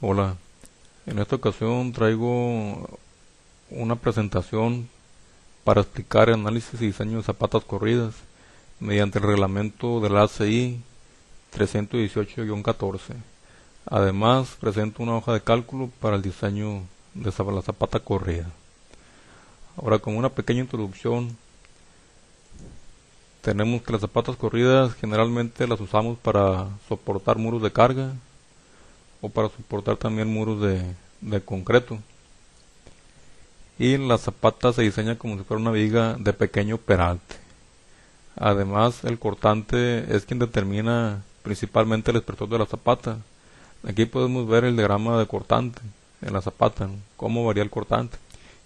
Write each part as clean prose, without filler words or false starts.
Hola, en esta ocasión traigo una presentación para explicar el análisis y diseño de zapatas corridas mediante el reglamento del ACI 318-14. Además, presento una hoja de cálculo para el diseño de la zapata corrida. Ahora, como una pequeña introducción, tenemos que las zapatas corridas generalmente las usamos para soportar muros de carga o para soportar también muros de concreto. Y la zapata se diseña como si fuera una viga de pequeño peralte. Además, el cortante es quien determina principalmente el espesor de la zapata. Aquí podemos ver el diagrama de cortante en la zapata, ¿no? Cómo varía el cortante.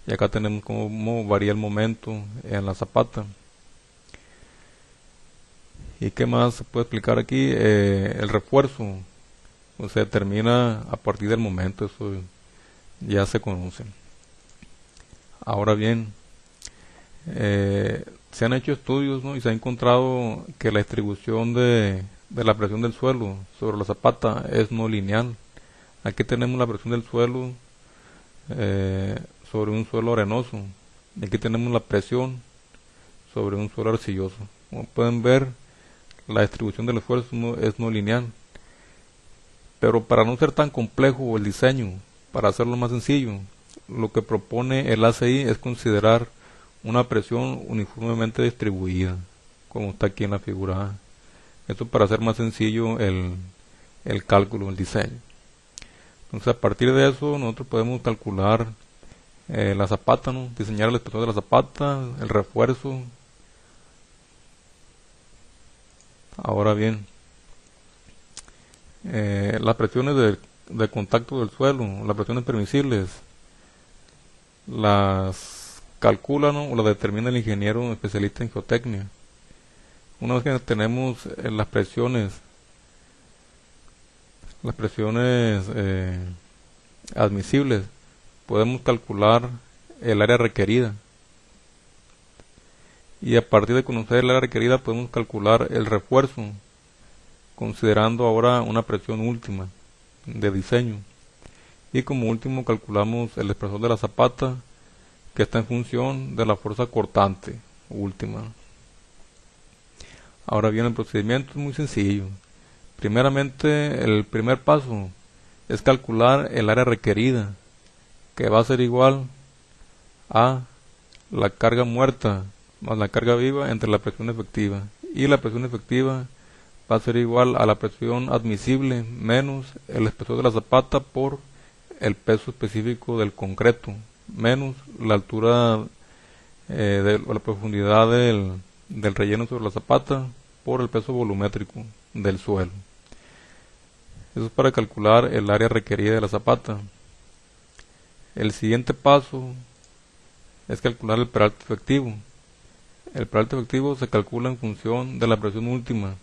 Y acá tenemos cómo varía el momento en la zapata. ¿Y qué más se puede explicar aquí? El refuerzo pues, se determina a partir del momento, eso ya se conoce. Ahora bien, se han hecho estudios, ¿no? Y se ha encontrado que la distribución de la presión del suelo sobre la zapata es no lineal. Aquí tenemos la presión del suelo sobre un suelo arenoso. Y aquí tenemos la presión sobre un suelo arcilloso. Como pueden ver, la distribución del esfuerzo es no lineal. Pero para no ser tan complejo el diseño, para hacerlo más sencillo, lo que propone el ACI es considerar una presión uniformemente distribuida, como está aquí en la figura A. Esto para hacer más sencillo el cálculo, el diseño. Entonces, a partir de eso, nosotros podemos calcular la zapata, ¿no? Diseñar el espesor de la zapata, el refuerzo. Ahora bien, las presiones de contacto del suelo, las presiones permisibles, las calcula, ¿no? O las determina el ingeniero especialista en geotecnia. Una vez que tenemos las presiones admisibles, podemos calcular el área requerida. Y a partir de conocer el área requerida podemos calcular el refuerzo, considerando ahora una presión última de diseño. Y como último calculamos el espesor de la zapata, que está en función de la fuerza cortante última. Ahora bien, el procedimiento es muy sencillo. Primeramente, el primer paso es calcular el área requerida, que va a ser igual a la carga muerta más la carga viva entre la presión efectiva. Y la presión efectiva va a ser igual a la presión admisible menos el espesor de la zapata por el peso específico del concreto, menos la altura o la profundidad del relleno sobre la zapata por el peso volumétrico del suelo. Eso es para calcular el área requerida de la zapata. El siguiente paso es calcular el peralte efectivo. El peralte efectivo se calcula en función de la presión última,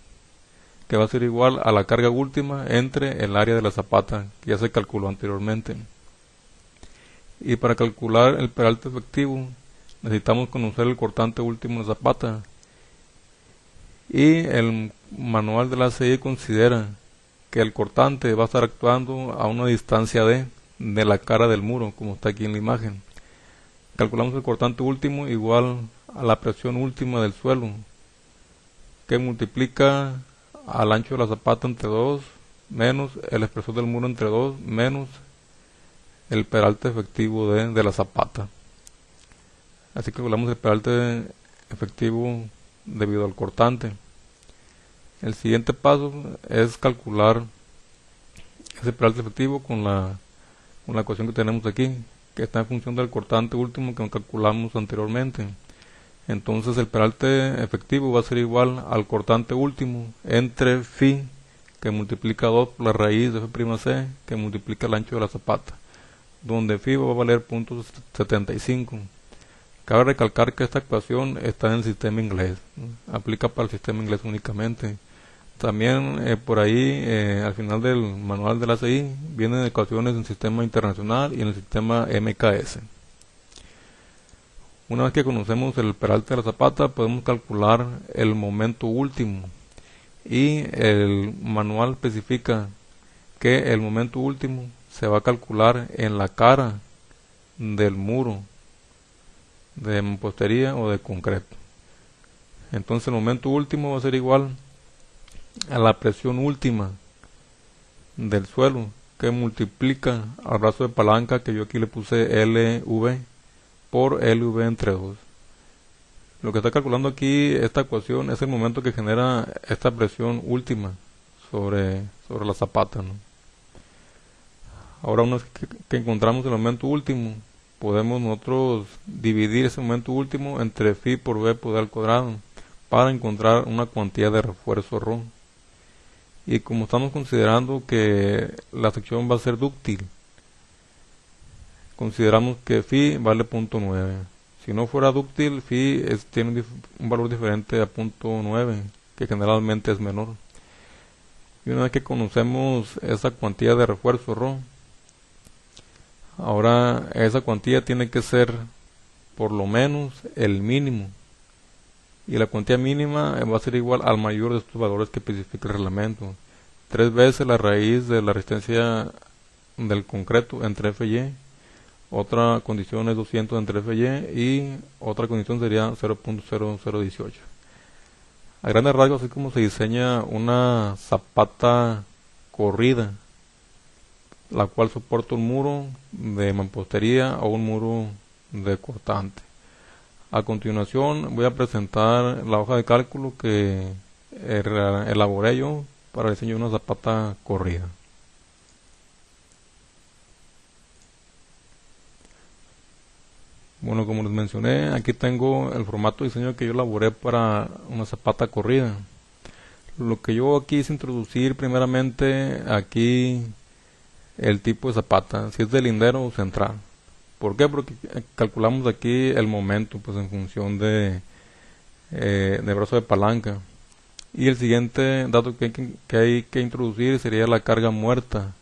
que va a ser igual a la carga última entre el área de la zapata, que ya se calculó anteriormente. Y para calcular el peralte efectivo necesitamos conocer el cortante último de la zapata. Y el manual de la ACI considera que el cortante va a estar actuando a una distancia de la cara del muro, como está aquí en la imagen. Calculamos el cortante último igual a la presión última del suelo, que multiplica al ancho de la zapata entre 2, menos el espesor del muro entre 2, menos el peralte efectivo de la zapata. Así que calculamos el peralte efectivo debido al cortante. El siguiente paso es calcular ese peralte efectivo con la ecuación que tenemos aquí, que está en función del cortante último que calculamos anteriormente. Entonces el peralte efectivo va a ser igual al cortante último entre phi, que multiplica 2 por la raíz de F'C, que multiplica el ancho de la zapata, donde phi va a valer 0.75. Cabe recalcar que esta ecuación está en el sistema inglés, ¿no? Aplica para el sistema inglés únicamente. También por ahí, al final del manual de la ACI, vienen ecuaciones en el sistema internacional y en el sistema MKS. Una vez que conocemos el peralte de la zapata, podemos calcular el momento último. Y el manual especifica que el momento último se va a calcular en la cara del muro de mampostería o de concreto. Entonces el momento último va a ser igual a la presión última del suelo, que multiplica al brazo de palanca, que yo aquí le puse LV, por LV entre 2. Lo que está calculando aquí esta ecuación es el momento que genera esta presión última sobre la zapata, ¿no? Ahora, una vez que encontramos el momento último, podemos nosotros dividir ese momento último entre phi por b por d al cuadrado para encontrar una cuantía de refuerzo ρ. Y como estamos considerando que la sección va a ser dúctil, consideramos que phi vale 0.9. Si no fuera dúctil, phi tiene un valor diferente a 0.9, que generalmente es menor. Y una vez que conocemos esa cuantía de refuerzo ρ, ahora esa cuantía tiene que ser por lo menos el mínimo. Y la cuantía mínima va a ser igual al mayor de estos valores que especifica el reglamento. 3 veces la raíz de la resistencia del concreto entre F y Y. Otra condición es 200 entre F y Y. Y otra condición sería 0.0018. A grandes rasgos, así como se diseña una zapata corrida, la cual soporta un muro de mampostería o un muro de cortante. A continuación voy a presentar la hoja de cálculo que elaboré yo para el diseño de una zapata corrida. Bueno, como les mencioné, aquí tengo el formato de diseño que yo elaboré para una zapata corrida. Lo que yo aquí hice introducir primeramente aquí el tipo de zapata, si es de lindero o central. ¿Por qué? Porque calculamos aquí el momento, pues en función de brazo de palanca. Y el siguiente dato que hay que introducir sería la carga muerta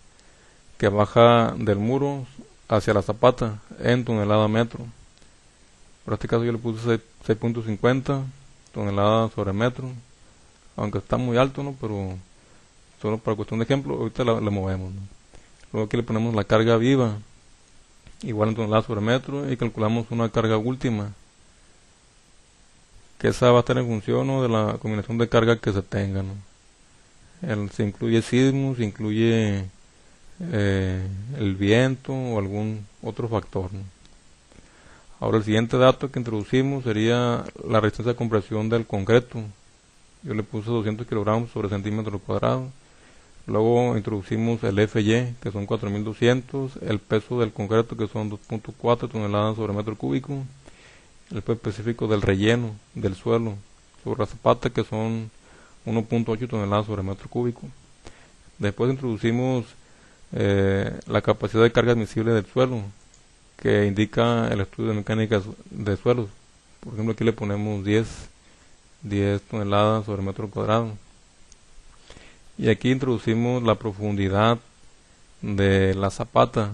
que baja del muro hacia la zapata en tonelada metro. Por este caso yo le puse 6.50 toneladas sobre metro, aunque está muy alto, ¿no? Pero solo para cuestión de ejemplo, ahorita le movemos, ¿no? Luego aquí le ponemos la carga viva, igual en toneladas sobre metro, y calculamos una carga última, que esa va a estar en función, ¿no?, de la combinación de carga que se tenga, ¿no? Se incluye sismos, se incluye el viento o algún otro factor, ¿no? Ahora el siguiente dato que introducimos sería la resistencia de compresión del concreto. Yo le puse 200 kilogramos sobre centímetro cuadrado. Luego introducimos el FY, que son 4200, el peso del concreto, que son 2.4 toneladas sobre metro cúbico, el peso específico del relleno del suelo sobre la zapata, que son 1.8 toneladas sobre metro cúbico. Después introducimos la capacidad de carga admisible del suelo, que indica el estudio de mecánica de suelos. Por ejemplo, aquí le ponemos 10 toneladas sobre metro cuadrado. Y aquí introducimos la profundidad de la zapata.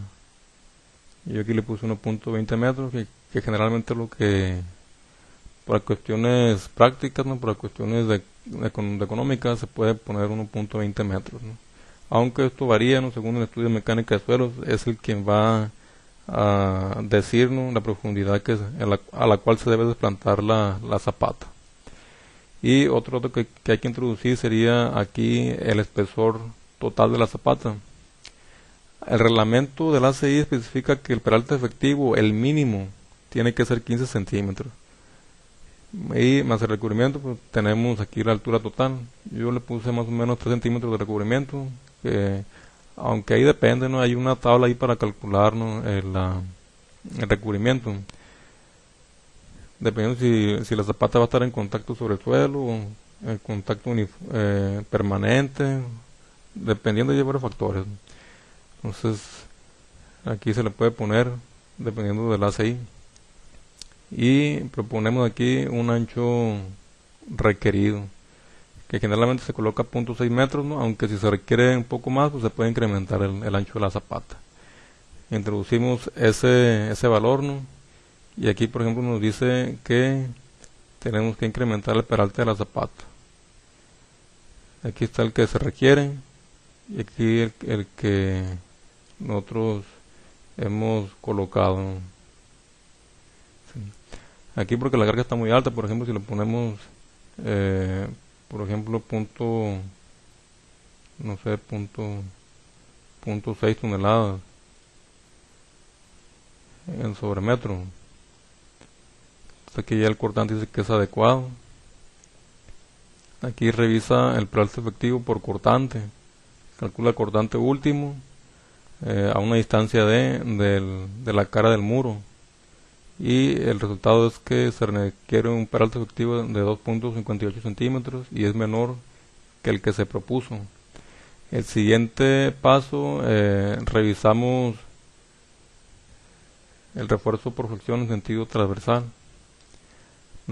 Yo aquí le puse 1.20 metros, que generalmente es lo que, para cuestiones prácticas, ¿no?, para cuestiones de económicas, se puede poner 1.20 metros, ¿no? Aunque esto varía, ¿no?, según el estudio de mecánica de suelos, es el quien va a decirnos la profundidad a la cual se debe desplantar la zapata. Y otro dato que hay que introducir sería aquí el espesor total de la zapata. El reglamento del ACI especifica que el peralte efectivo, el mínimo, tiene que ser 15 centímetros. Y más el recubrimiento, pues tenemos aquí la altura total. Yo le puse más o menos 3 centímetros de recubrimiento, que aunque ahí depende, ¿no?, hay una tabla ahí para calcular, ¿no?, el recubrimiento. Dependiendo si la zapata va a estar en contacto sobre el suelo o en contacto permanente, dependiendo de varios factores. Entonces, aquí se le puede poner dependiendo del ACI. Y proponemos aquí un ancho requerido, que generalmente se coloca a 0.6 metros, ¿no?, aunque si se requiere un poco más, pues se puede incrementar el ancho de la zapata. Introducimos ese valor, ¿no? Y aquí, por ejemplo, nos dice que tenemos que incrementar el peralte de la zapata. Aquí está el que se requiere, y aquí el que nosotros hemos colocado. Sí. Aquí porque la carga está muy alta, por ejemplo, si lo ponemos, por ejemplo, no sé, punto 6 toneladas en sobremetro. Entonces aquí ya el cortante dice que es adecuado. Aquí revisa el prealce efectivo por cortante. Calcula el cortante último a una distancia de la cara del muro. Y el resultado es que se requiere un peralce efectivo de 2.58 centímetros y es menor que el que se propuso. El siguiente paso, revisamos el refuerzo por flexión en sentido transversal.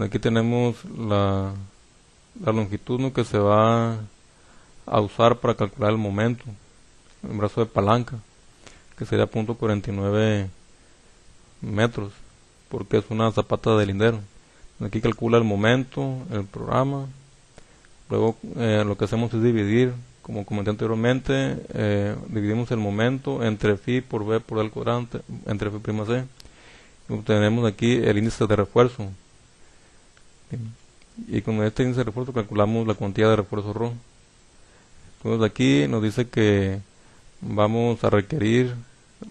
Aquí tenemos la longitud, ¿no?, que se va a usar para calcular el momento, el brazo de palanca, que sería .49 metros, porque es una zapata de lindero. Aquí calcula el momento, el programa. Luego lo que hacemos es dividir, como comenté anteriormente, dividimos el momento entre phi por b por el cuadrante, entre phi prima c. Y obtenemos aquí el índice de refuerzo. Y con este índice de refuerzo calculamos la cuantía de refuerzo ρ. Entonces aquí nos dice que vamos a requerir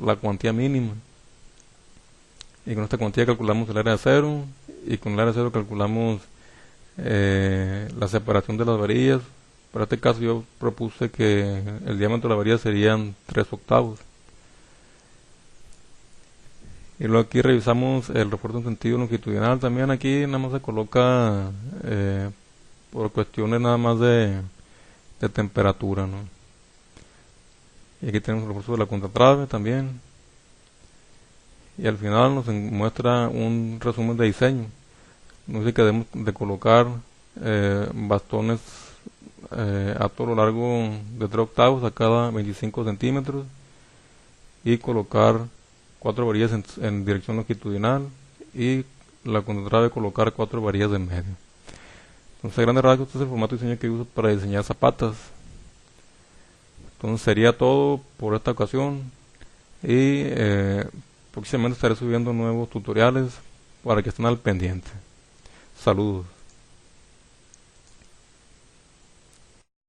la cuantía mínima. Y con esta cuantía calculamos el área de cero, y con el área de cero calculamos la separación de las varillas. Para este caso yo propuse que el diámetro de la varilla serían 3/8. Y luego aquí revisamos el refuerzo en sentido longitudinal. También aquí nada más se coloca por cuestiones nada más de temperatura, ¿no? Y aquí tenemos el refuerzo de la contratrave también. Y al final nos muestra un resumen de diseño. Nos dice que debemos de colocar bastones a todo lo largo de 3/8 a cada 25 centímetros y colocar 4 varillas en dirección longitudinal y la contratrave colocar 4 varillas de medio. Entonces, a grandes rasgos, este es el formato de diseño que uso para diseñar zapatas. Entonces sería todo por esta ocasión y próximamente estaré subiendo nuevos tutoriales para que estén al pendiente. Saludos.